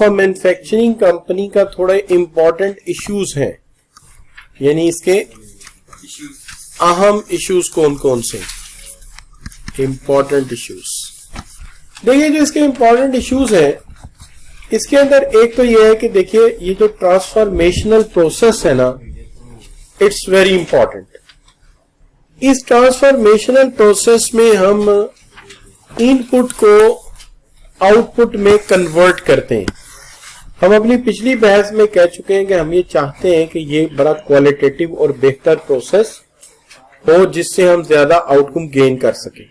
Of a manufacturing company का थोड़े important issues हैं, यानी इसके अहम इश्यूज कौन कौन से इंपॉर्टेंट इश्यूज। देखिए जो इसके इंपॉर्टेंट इश्यूज हैं, इसके अंदर एक तो ये है कि देखिए ये जो ट्रांसफॉर्मेशनल प्रोसेस है ना, इट्स वेरी इंपॉर्टेंट। इस ट्रांसफॉर्मेशनल प्रोसेस में हम इनपुट को आउटपुट में कन्वर्ट करते हैं। हम अपनी पिछली बहस में कह चुके हैं कि हम ये चाहते हैं कि ये बड़ा क्वालिटेटिव और बेहतर प्रोसेस हो जिससे हम ज्यादा आउटकम गेन कर सकें।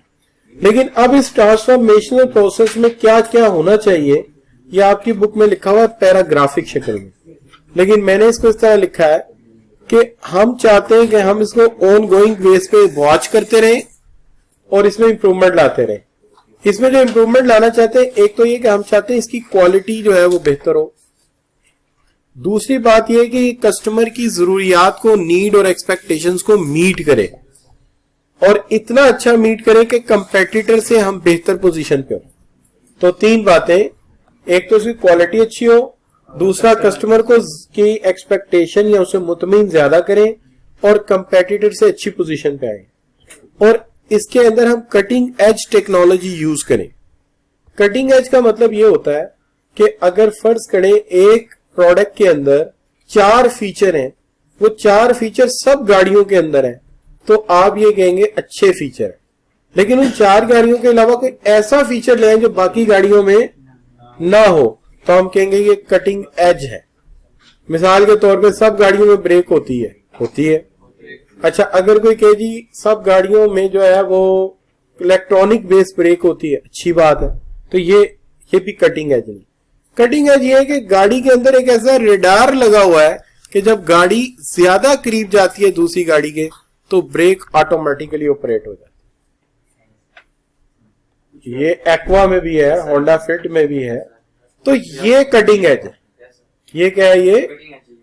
लेकिन अब इस ट्रांसफॉर्मेशनल प्रोसेस में क्या क्या होना चाहिए, ये आपकी बुक में लिखा हुआ है पैराग्राफिक शक्ल में, लेकिन मैंने इसको इस तरह लिखा है कि हम चाहते हैं कि हम इसको ऑन गोइंग बेस पे वॉच करते रहें और इसमें इंप्रूवमेंट लाते रहें। इसमें जो इंप्रूवमेंट लाना चाहते हैं, एक तो ये कि हम चाहते हैं इसकी क्वालिटी जो है वो बेहतर हो। दूसरी बात यह है कि कस्टमर की जरूरियात को, नीड और एक्सपेक्टेशंस को मीट करे और इतना अच्छा मीट करे कि कंपेटिटर से हम बेहतर पोजीशन पे हो। तो तीन बातें, एक तो उसकी क्वालिटी अच्छी हो, दूसरा कस्टमर को की एक्सपेक्टेशन या उसे मुतमिन ज्यादा करें और कंपेटिटर से अच्छी पोजीशन पे आए। और इसके अंदर हम कटिंग एज टेक्नोलॉजी यूज करें। कटिंग एज का मतलब ये होता है कि अगर फर्ज करें एक प्रोडक्ट के अंदर 4 फीचर हैं, वो 4 फीचर सब गाड़ियों के अंदर हैं, तो आप ये कहेंगे अच्छे फीचर है। लेकिन उन 4 गाड़ियों के अलावा कोई ऐसा फीचर ले जो बाकी गाड़ियों में ना हो, तो हम कहेंगे ये कटिंग एज है। मिसाल के तौर पे सब गाड़ियों में ब्रेक होती है। अच्छा, अगर कोई कहे जी सब गाड़ियों में जो है वो इलेक्ट्रॉनिक बेस्ड ब्रेक होती है, अच्छी बात है, तो ये भी कटिंग एज नहीं। कटिंग एज ये है कि गाड़ी के अंदर एक ऐसा रेडार लगा हुआ है कि जब गाड़ी ज्यादा करीब जाती है दूसरी गाड़ी के, तो ब्रेक ऑटोमेटिकली ऑपरेट हो जाती है। ये एक्वा में भी है, होंडा फिट में भी है। तो ये कटिंग एज है। ये क्या है? ये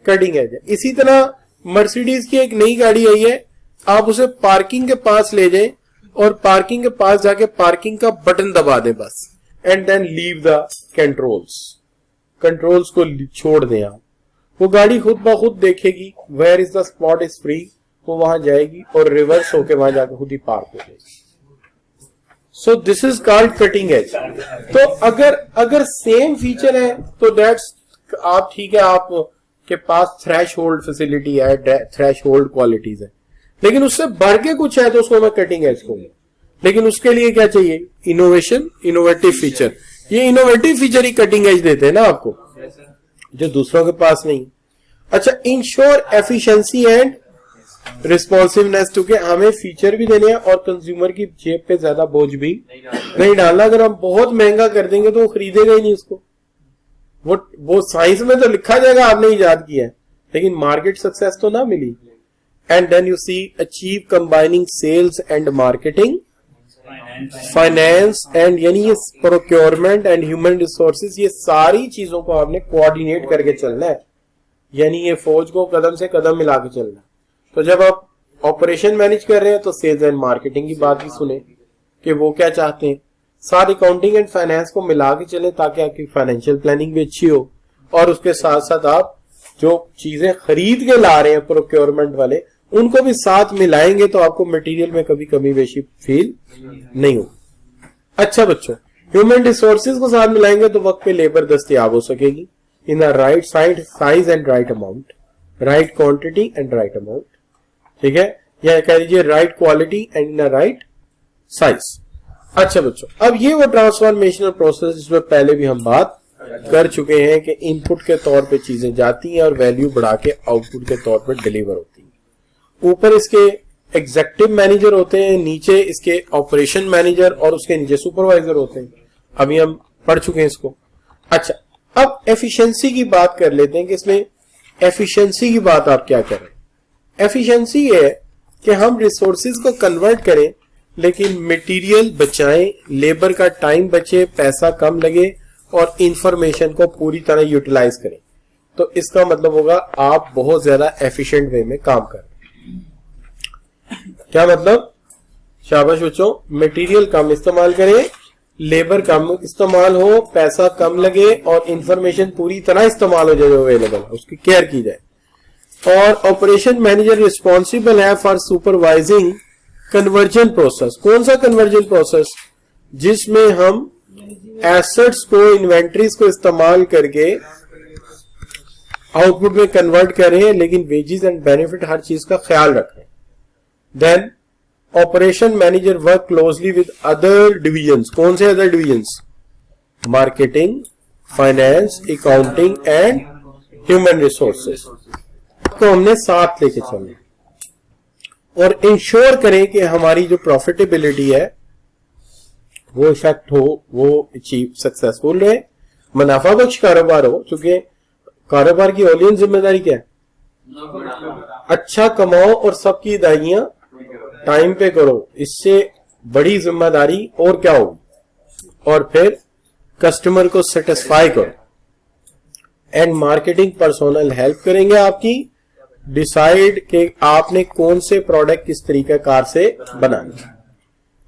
कटिंग एज है। इसी तरह मर्सिडीज की एक नई गाड़ी आई है, आप उसे पार्किंग के पास ले जाएं और पार्किंग के पास जाके पार्किंग का बटन दबा दें बस, and then leave the controls को छोड़ दें आप। वो गाड़ी खुद ब खुद देखेगी where is the spot is free, वो वहां जाएगी और रिवर्स होके वहां जाकर खुद ही पार्क हो जाएगी। So this is called cutting edge. तो अगर सेम फीचर है तो दैट्स आप ठीक है, आप के पास थ्रेश होल्ड फैसिलिटी है, थ्रेश होल्ड क्वालिटीज है, लेकिन उससे बढ़ के कुछ है तो उसको मैं कटिंग एज कहूंगा। लेकिन उसके लिए क्या चाहिए? Innovation, innovative feature. ये इनोवेटिव फीचर ही कटिंग एज देते हैं ना आपको, जो दूसरों के पास नहीं। अच्छा, इंश्योर एफिशिएंसी एंड रिस्पॉन्सिवनेस, क्योंकि हमें फीचर भी देने हैं और कंज्यूमर की जेब पे ज्यादा बोझ भी नहीं डालना। अगर हम बहुत महंगा कर देंगे तो वो खरीदेगा ही नहीं उसको। वो साइंस में तो लिखा जाएगा आपने इजाद किया है, लेकिन मार्केट सक्सेस तो ना मिली। And then you see achieve combining sales and marketing, finance and, यानी ये प्रोक्योरमेंट एंड ह्यूमन रिसोर्सेज, ये सारी चीजों को आपने कोऑर्डिनेट करके चलना है। यानी ये फौज को कदम से कदम मिला के चलना है। तो जब आप ऑपरेशन मैनेज कर रहे हैं तो सेल्स एंड मार्केटिंग की बात भी सुने कि वो क्या चाहते हैं। साथ अकाउंटिंग एंड फाइनेंस को मिला के चले ताकि आपकी फाइनेंशियल प्लानिंग भी अच्छी हो, और उसके साथ साथ आप जो चीजें खरीद के ला रहे हैं प्रोक्योरमेंट वाले, उनको भी साथ मिलाएंगे तो आपको मटेरियल में कभी कमी बेशी फील नहीं हो। अच्छा बच्चों, ह्यूमन रिसोर्सेज को साथ मिलाएंगे तो वक्त पे लेबर दस्तयाब हो सकेगी in the right size and right amount, right quantity and right amount, ठीक है, या कह लीजिए right quality and in the right size. अच्छा बच्चों, अब ये वो ट्रांसफॉर्मेशनल प्रोसेस जिसमें पहले भी हम बात कर चुके हैं कि इनपुट के तौर पे चीजें जाती हैं और वैल्यू बढ़ा के आउटपुट के तौर पे डिलीवर होती है। ऊपर इसके एग्जीक्यूटिव मैनेजर होते हैं, नीचे इसके ऑपरेशन मैनेजर और उसके नीचे सुपरवाइजर होते हैं। अभी हम पढ़ चुके हैं इसको। अच्छा, अब एफिशिएंसी की बात कर लेते हैं कि इसमें एफिशिएंसी की बात आप क्या कर रहे हैं। एफिशिएंसी ये है कि हम रिसोर्सेज को कन्वर्ट करें लेकिन मटेरियल बचाएं, लेबर का टाइम बचे, पैसा कम लगे और इंफॉर्मेशन को पूरी तरह यूटिलाइज करें। तो इसका मतलब होगा आप बहुत ज्यादा एफिशिएंट वे में काम कर रहे हैं। क्या मतलब? शाबाश बच्चों, मटेरियल कम इस्तेमाल करें लेबर कम इस्तेमाल हो, पैसा कम लगे और इंफॉर्मेशन पूरी तरह इस्तेमाल हो जाए जो अवेलेबल है, उसकी केयर की जाए। और ऑपरेशन मैनेजर रिस्पॉन्सिबल है फॉर सुपरवाइजिंग कन्वर्जन प्रोसेस। कौन सा कन्वर्जन प्रोसेस? जिसमें हम एसेट्स को, इन्वेंट्रीज को इस्तेमाल करके आउटपुट में कन्वर्ट करें, लेकिन वेजेस एंड बेनिफिट हर चीज का ख्याल रखें। Then operation manager work closely with other divisions. कौन से other divisions? Marketing, finance, accounting and human resources को हमने साथ लेके चलना और इंश्योर करें कि हमारी जो प्रॉफिटेबिलिटी है वो इफेक्ट हो, वो अचीव सक्सेसफुल रहे, मुनाफा बख्श कारोबार हो। क्योंकि कारोबार की औलियन जिम्मेदारी क्या है? अच्छा कमाओ और सबकी अदाइयां टाइम पे करो। इससे बड़ी जिम्मेदारी और क्या होगी? और फिर कस्टमर को सेटिस्फाई करो। एंड मार्केटिंग पर्सोनल हेल्प करेंगे आपकी डिसाइड कि आपने कौन से प्रोडक्ट किस तरीके कार से बनाने।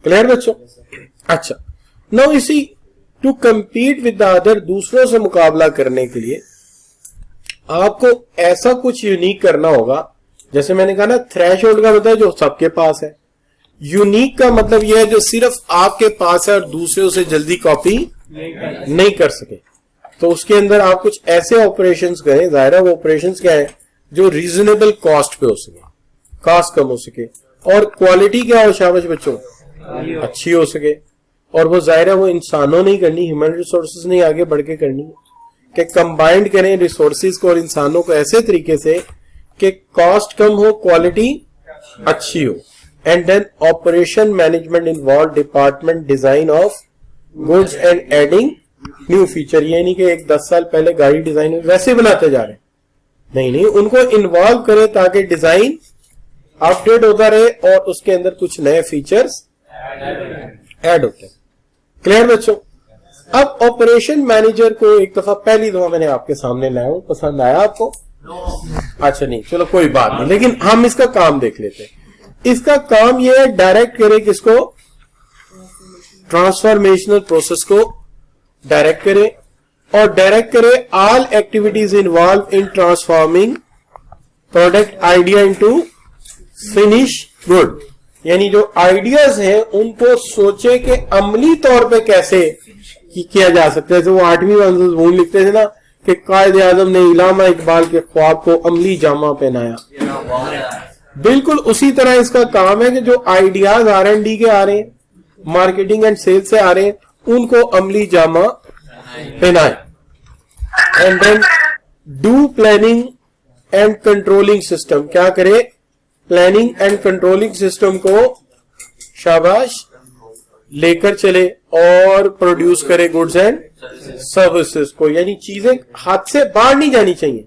क्लियर बच्चों? अच्छा, नाउ इसी to compete with the other, दूसरों से मुकाबला करने के लिए आपको ऐसा कुछ यूनिक करना होगा। जैसे मैंने कहा ना, थ्रेशोल्ड का मतलब जो सबके पास है, यूनिक का मतलब यह है जो सिर्फ आपके पास है और दूसरों से जल्दी कॉपी नहीं कर सके। तो उसके अंदर आप कुछ ऐसे ऑपरेशंस करें, जाहिर है वो ऑपरेशंस क्या है, जो रीजनेबल कॉस्ट पे हो सके, कॉस्ट कम हो सके और क्वालिटी क्या हो, शाबाश बच्चों, अच्छी हो सके। और वो जाहिर है वो इंसानों नहीं करनी, ह्यूमन रिसोर्सेज नहीं आगे बढ़ के करनी है कि कंबाइंड करें रिसोर्सेज को और इंसानों को ऐसे तरीके से कि कॉस्ट कम हो, क्वालिटी अच्छी हो। And then operation management involve department design of goods and adding new feature. ये नहीं कि एक 10 साल पहले गाड़ी डिजाइन वैसे बनाते जा रहे हैं, नहीं, उनको इन्वॉल्व करें ताकि डिजाइन अपडेट होता रहे और उसके अंदर कुछ नए फीचर्स ऐड होते हैं। क्लियर बच्चों? अब ऑपरेशन मैनेजर को एक दफा, पहली दफा मैंने आपके सामने लाया हूं, पसंद आया आपको? अच्छा नहीं, चलो कोई बात नहीं, लेकिन हम इसका काम देख लेते हैं। इसका काम यह है डायरेक्ट करे किसको? ट्रांसफॉर्मेशनल प्रोसेस को डायरेक्ट करे और डायरेक्ट करे all activities involve in transforming product idea into finish good. यानी जो आइडियाज हैं उनको सोचे कि अमली तौर पे कैसे किया जा सकता है। जैसे वो 8वीं मंजिल लिखते थे ना कि कायदे आजम ने इलामा इकबाल के ख्वाब को अमली जामा पहनाया, बिल्कुल उसी तरह इसका काम है कि जो आइडियाज R&D के आ रहे हैं, मार्केटिंग एंड सेल से आ रहे हैं, उनको अमली जामा पहनाए। And then do planning and controlling system. क्या करे? प्लानिंग एंड कंट्रोलिंग सिस्टम को शाबाश लेकर चले और प्रोड्यूस करे गुड्स एंड सर्विसेज को। यानी चीजें हाथ से बाहर नहीं जानी चाहिए।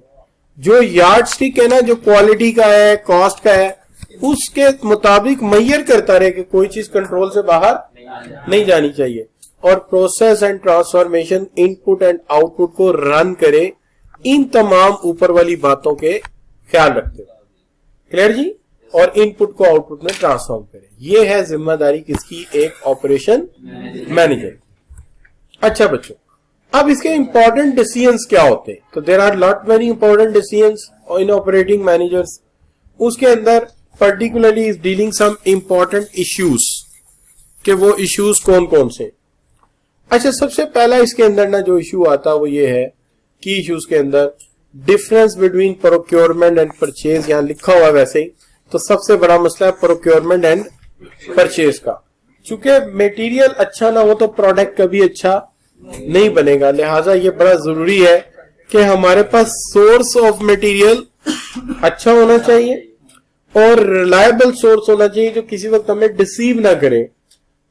जो यार्डस्टिक है ना, जो क्वालिटी का है, कॉस्ट का है, उसके मुताबिक मैयर करता रहे कि कोई चीज कंट्रोल से बाहर नहीं जानी चाहिए। और process and transformation, input and output को रन करे, इन तमाम ऊपर वाली बातों के ख्याल रखते हुए। क्लियर जी? और इनपुट को आउटपुट में ट्रांसफॉर्म करे। ये है जिम्मेदारी किसकी? एक ऑपरेशन मैनेजर। अच्छा बच्चों, अब इसके इंपॉर्टेंट डिसीजंस क्या होते हैं? तो there are lot very important decisions in operating managers. उसके अंदर particularly is dealing some important issues कि वो इश्यूज कौन कौन से। अच्छा, सबसे पहला इसके अंदर ना जो इश्यू आता वो ये है कि इश्यूज के अंदर difference between procurement and purchase. यहां लिखा हुआ वैसे ही, तो सबसे बड़ा मसला है प्रोक्योरमेंट एंड परचेज का। चूंकि मटेरियल अच्छा ना हो तो प्रोडक्ट कभी अच्छा नहीं बनेगा, लिहाजा ये बड़ा जरूरी है कि हमारे पास सोर्स ऑफ मटेरियल अच्छा होना चाहिए और रिलायबल सोर्स होना चाहिए जो किसी वक्त हमें डिसीव ना करे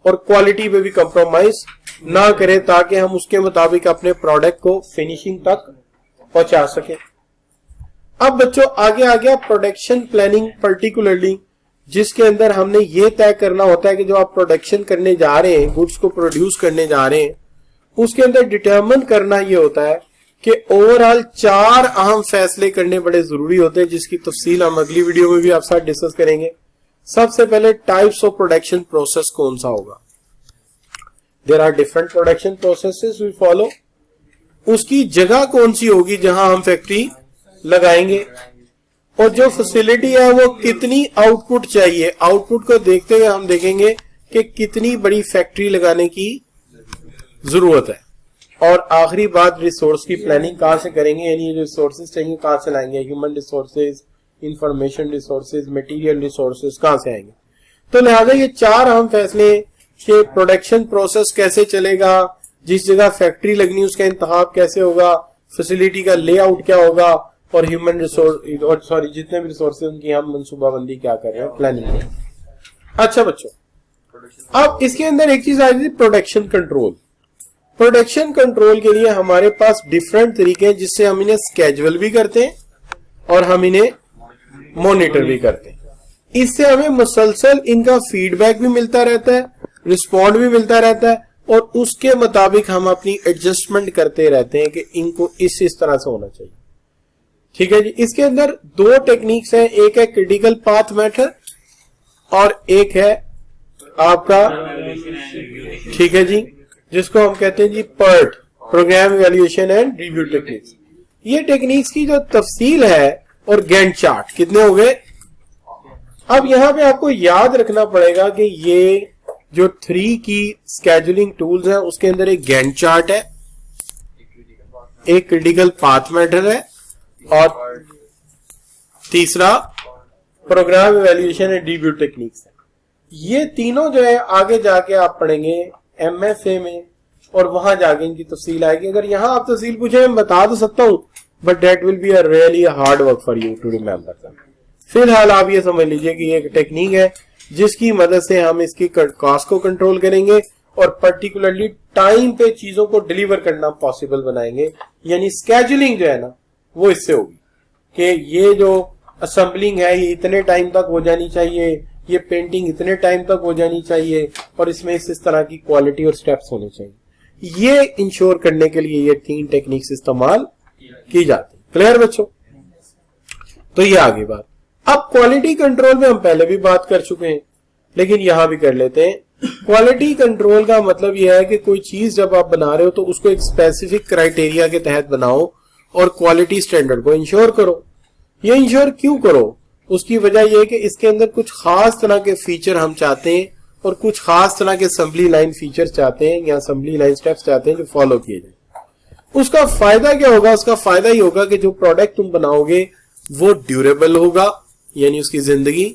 और क्वालिटी पे भी कंप्रोमाइज ना करे, ताकि हम उसके मुताबिक अपने प्रोडक्ट को फिनिशिंग तक पहुंचा सके। अब बच्चों आगे आ गया प्रोडक्शन प्लानिंग, पर्टिकुलरली जिसके अंदर हमने ये तय करना होता है कि जो आप प्रोडक्शन करने जा रहे हैं, गुड्स को प्रोड्यूस करने जा रहे हैं, उसके अंदर डिटरमिन करना ये होता है कि ओवरऑल 4 अहम फैसले करने बड़े जरूरी होते हैं, जिसकी तफसील हम अगली वीडियो में भी आप साथ डिस्कस करेंगे। सबसे पहले टाइप्स ऑफ प्रोडक्शन प्रोसेस कौन सा होगा, there are different production processes we follow. उसकी जगह कौन सी होगी जहां हम फैक्ट्री लगाएंगे, और जो फैसिलिटी है वो कितनी आउटपुट चाहिए, आउटपुट को देखते हुए हम देखेंगे कि कितनी बड़ी फैक्ट्री लगाने की जरूरत है। और आखिरी बात, रिसोर्स की प्लानिंग कहां से करेंगे, यानी ये रिसोर्सेज चाहिए कहां से लाएंगे, human resources, information resources, material resources कहां से आएंगे। तो लिहाजा ये चार अहम फैसले कि प्रोडक्शन प्रोसेस कैसे चलेगा, जिस जगह फैक्ट्री लगनी उसका इंतखाब कैसे होगा, फैसिलिटी का लेआउट क्या होगा, और ह्यूमन रिसोर्स और सॉरी जितने भी रिसोर्सेज उनकी हम मनसूबाबंदी क्या कर रहे हैं, प्लानिंग। अच्छा बच्चों, अब इसके अंदर एक चीज आ रही थी, प्रोडक्शन कंट्रोल। प्रोडक्शन कंट्रोल के लिए हमारे पास डिफरेंट तरीके हैं जिससे हम इन्हें स्केड्यूल भी करते हैं और हम इन्हें मॉनिटर भी करते हैं। इससे हमें मुसलसल इनका फीडबैक भी मिलता रहता है, रिस्पॉन्ड भी मिलता रहता है, और उसके मुताबिक हम अपनी एडजस्टमेंट करते रहते हैं कि इनको इस तरह से होना चाहिए। ठीक है जी। इसके अंदर दो टेक्निक्स हैं, एक है क्रिटिकल पाथ मेथड और एक है आपका, ठीक है जी, जिसको हम कहते हैं जी PERT, program evaluation and review techniques. ये टेक्निक्स की जो तफसील है और गैंट चार्ट कितने हो गए। अब यहां पे आपको याद रखना पड़ेगा कि ये जो 3 की स्केड्यूलिंग टूल्स हैं उसके अंदर एक गैंट चार्ट है, एक क्रिटिकल पाथ मेथड है, और तीसरा program evaluation and review techniques है। ये तीनों जो है आगे जाके आप पढ़ेंगे MFA में, और वहां जाके इनकी तफसील आएगी। अगर यहां आप तफसील पूछे मैं बता तो सकता हूं, but that will be a really hard work for you to remember that. फिलहाल आप ये समझ लीजिए कि एक टेक्निक है जिसकी मदद से हम इसकी कॉस्ट को कंट्रोल करेंगे और पर्टिकुलरली टाइम पे चीजों को डिलीवर करना पॉसिबल बनाएंगे। यानी स्केड्यूलिंग जो है ना वो इससे होगी कि ये जो असेंबलिंग है ये इतने टाइम तक हो जानी चाहिए, ये पेंटिंग इतने टाइम तक हो जानी चाहिए, और इसमें इस तरह की क्वालिटी और स्टेप्स होने चाहिए। ये इंश्योर करने के लिए ये 3 टेक्निक्स इस्तेमाल की जाती है। क्लियर बच्चों? तो ये आगे बात। अब क्वालिटी कंट्रोल में हम पहले भी बात कर चुके हैं, लेकिन यहां भी कर लेते हैं। क्वालिटी कंट्रोल का मतलब यह है कि कोई चीज जब आप बना रहे हो तो उसको एक स्पेसिफिक क्राइटेरिया के तहत बनाओ और क्वालिटी स्टैंडर्ड को इंश्योर करो। ये इंश्योर क्यों करो? उसकी वजह यह है कि इसके अंदर कुछ खास तरह के फीचर हम चाहते हैं और कुछ खास तरह के असेंबली लाइन फीचर चाहते हैं या असेंबली लाइन स्टेप्स चाहते हैं जो फॉलो किए जाए। उसका फायदा क्या होगा? उसका फायदा ही होगा कि जो प्रोडक्ट तुम बनाओगे वो ड्यूरेबल होगा, यानी उसकी जिंदगी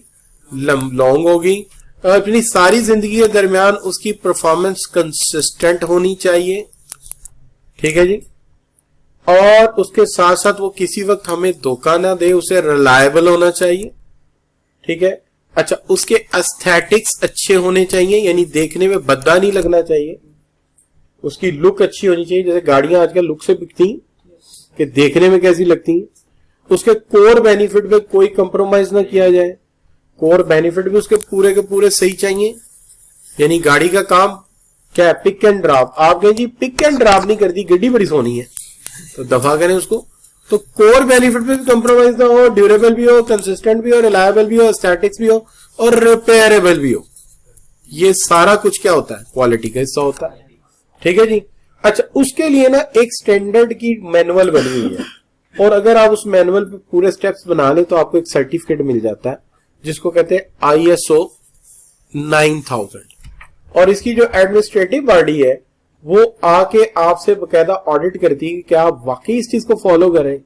लॉन्ग होगी, अपनी सारी जिंदगी के दरमियान उसकी परफॉर्मेंस कंसिस्टेंट होनी चाहिए। ठीक है जी। और उसके साथ साथ वो किसी वक्त हमें धोखा ना दे, उसे रिलायबल होना चाहिए। ठीक है। अच्छा, उसके एस्थेटिक्स अच्छे होने चाहिए, यानी देखने में भद्दा नहीं लगना चाहिए, उसकी लुक अच्छी होनी चाहिए। जैसे गाड़ियां आजकल लुक से बिकती कि देखने में कैसी लगती हैं। उसके कोर बेनिफिट में कोई कंप्रोमाइज ना किया जाए, कोर बेनिफिट भी उसके पूरे के पूरे सही चाहिए। यानी गाड़ी का काम क्या है? Pick and drop. आप कहें जी पिक एंड ड्रॉप नहीं करती, गड्डी बड़ी सोनी है, तो दफा करें उसको। तो कोर बेनिफिट में भी कंप्रोमाइज ना हो, ड्यूरेबल भी हो, कंसिस्टेंट भी हो, रिलायबल भी हो, स्टैटिक्स भी हो और रिपेयरेबल भी हो। ये सारा कुछ क्या होता है? क्वालिटी का हिस्सा होता है। ठीक है जी। अच्छा, उसके लिए ना एक स्टैंडर्ड की मैनुअल बनी हुई है, और अगर आप उस मैनुअल पे पूरे स्टेप्स बना ले तो आपको एक सर्टिफिकेट मिल जाता है जिसको कहते हैं ISO 9000। और इसकी जो एडमिनिस्ट्रेटिव बॉडी है वो आके आपसे बकायदा ऑडिट करती है कि क्या आप वाकई इस चीज को फॉलो करें।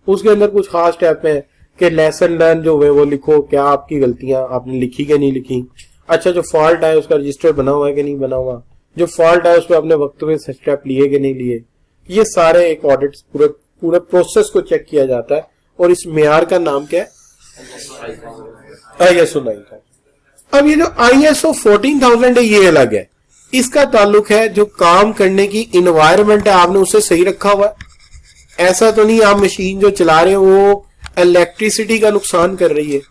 उसके अंदर कुछ खास स्टेप है कि लेसन लर्न जो है वो लिखो, क्या आपकी गलतियां आपने लिखी कि नहीं लिखी। अच्छा, जो फॉल्ट है उसका रजिस्टर बना हुआ है कि नहीं बना हुआ, जो फॉल्ट है उस पर आपने वक्त में स्टेप लिए कि नहीं लिए। ये सारे एक ऑडिट पूरे प्रोसेस को चेक किया जाता है, और इस मेयार का नाम क्या है? ISO 9000। अब ये जो ISO 14000 है ये अलग है। इसका ताल्लुक है जो काम करने की इन्वायरमेंट है आपने उसे सही रखा हुआ है। ऐसा तो नहीं आप मशीन जो चला रहे हो वो इलेक्ट्रिसिटी का नुकसान कर रही है,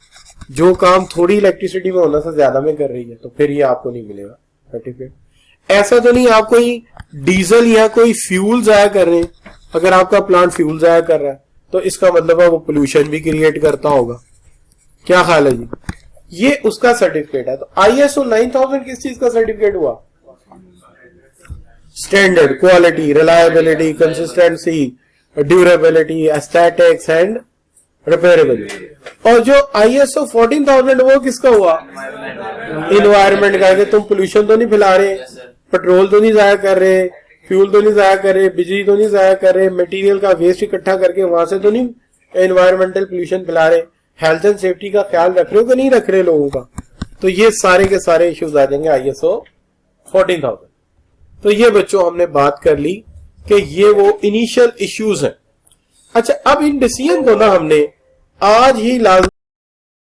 जो काम थोड़ी इलेक्ट्रिसिटी में होना से ज्यादा में कर रही है, तो फिर ये आपको नहीं मिलेगा सर्टिफिकेट। ऐसा तो नहीं आप कोई डीजल या कोई फ्यूल जाया कर रहे हैं। अगर आपका प्लांट फ्यूल जाया कर रहा है तो इसका मतलब है वो पोल्यूशन भी क्रिएट करता होगा। क्या ख्याल है जी? ये उसका सर्टिफिकेट है। तो ISO 9000 किस चीज का सर्टिफिकेट हुआ? Standard, quality, reliability, consistency, durability, aesthetics and repairability. और जो ISO 14000 वो किसका हुआ? इन्वायरमेंट का, कि तुम पोल्यूशन तो नहीं फैला रहे, पेट्रोल तो नहीं जाया कर रहे, फ्यूल तो नहीं जाया कर रहे, बिजली तो नहीं जाया कर रहे, मटेरियल का वेस्ट इकट्ठा करके वहां से तो नहीं एनवायरमेंटल पोल्यूशन फैला रहे, हेल्थ एंड सेफ्टी का ख्याल रख रहे हो कि नहीं रख रहे लोगों का। तो ये सारे के सारे इश्यूज आ जाएंगे ISO 14000। तो ये बच्चों हमने बात कर ली कि ये वो इनिशियल इश्यूज हैं। अच्छा, अब इन डिसीजन को ना हमने आज ही लाजमी